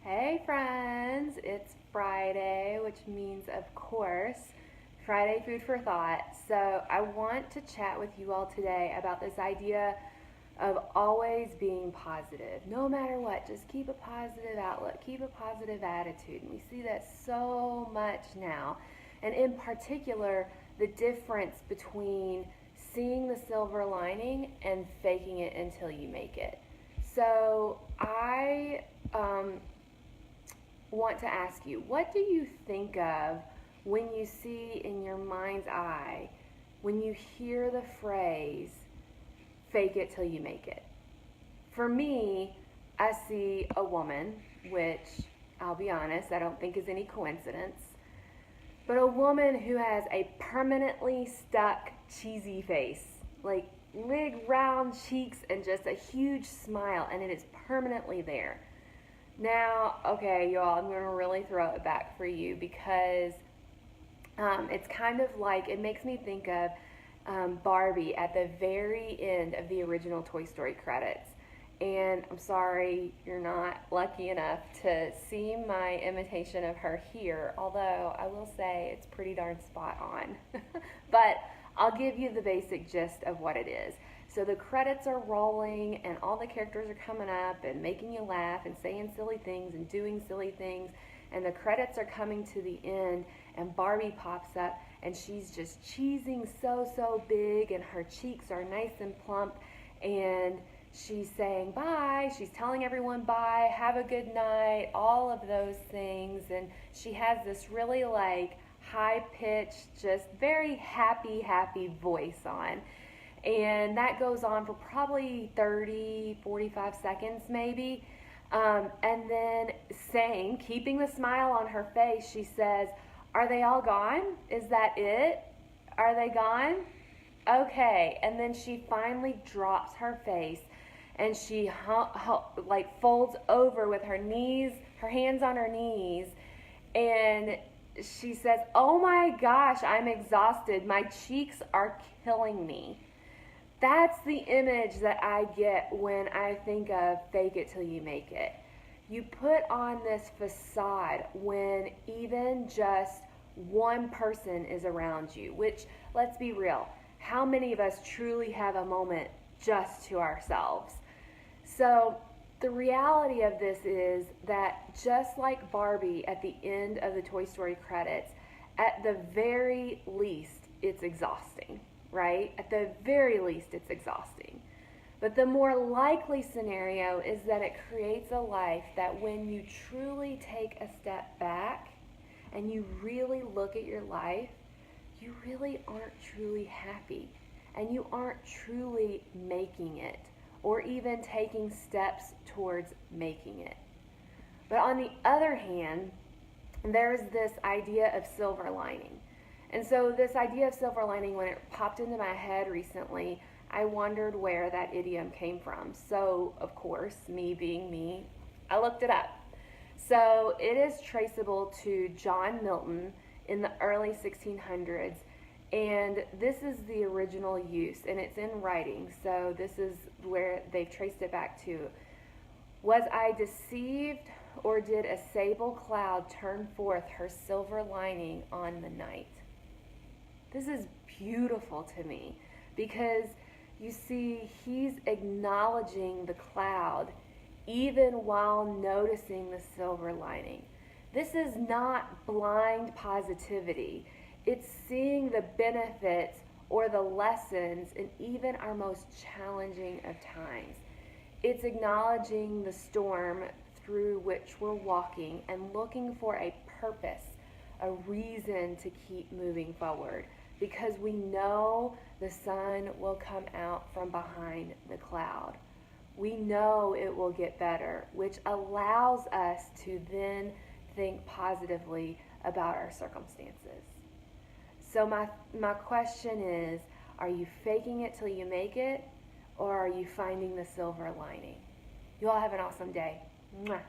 Hey friends, it's Friday, which means, of course, Friday Food for Thought. So I want to chat with you all today about this idea of always being positive. No matter what, just keep a positive outlook, keep a positive attitude. And we see that so much now. And in particular, the difference between seeing the silver lining and faking it until you make it. So I want to ask you, what do you think of when you see in your mind's eye, when you hear the phrase, fake it till you make it? For me, I see a woman, which I'll be honest, I don't think is any coincidence, but a woman who has a permanently stuck cheesy face, like big round cheeks and just a huge smile, and it is permanently there. Now, okay, y'all, I'm going to really throw it back for you because it's kind of like, it makes me think of Barbie at the very end of the original Toy Story credits. And I'm sorry you're not lucky enough to see my imitation of her here, although I will say it's pretty darn spot on. But I'll give you the basic gist of what it is. So the credits are rolling and all the characters are coming up and making you laugh and saying silly things and doing silly things, and the credits are coming to the end and Barbie pops up and she's just cheesing so big and her cheeks are nice and plump and she's saying bye, she's telling everyone bye, have a good night, all of those things, and she has this really like high-pitched, just very happy voice on. And that goes on for probably 30, 45 seconds maybe. And then keeping the smile on her face, she says, "Are they all gone? Is that it? Are they gone? Okay." And then she finally drops her face and she like folds over with her knees, her hands on her knees, and she says, "Oh my gosh, I'm exhausted. My cheeks are killing me." That's the image that I get when I think of fake it till you make it. You put on this facade when even just one person is around you, which, let's be real, how many of us truly have a moment just to ourselves? So the reality of this is that just like Barbie at the end of the Toy Story credits, at the very least, it's exhausting. Right? At the very least, it's exhausting. But the more likely scenario is that it creates a life that when you truly take a step back and you really look at your life, you really aren't truly happy and you aren't truly making it or even taking steps towards making it. But on the other hand, there's this idea of silver lining. And so this idea of silver lining, when it popped into my head recently, I wondered where that idiom came from. So, of course, me being me, I looked it up. So it is traceable to John Milton in the early 1600s. And this is the original use, and it's in writing. So this is where they've traced it back to. "Was I deceived, or did a sable cloud turn forth her silver lining on the night?" This is beautiful to me because you see, he's acknowledging the cloud even while noticing the silver lining. This is not blind positivity. It's seeing the benefits or the lessons in even our most challenging of times. It's acknowledging the storm through which we're walking and looking for a purpose, a reason to keep moving forward, because we know the sun will come out from behind the cloud. We know it will get better, which allows us to then think positively about our circumstances. So my question is, are you faking it till you make it, or are you finding the silver lining? You all have an awesome day. Mwah.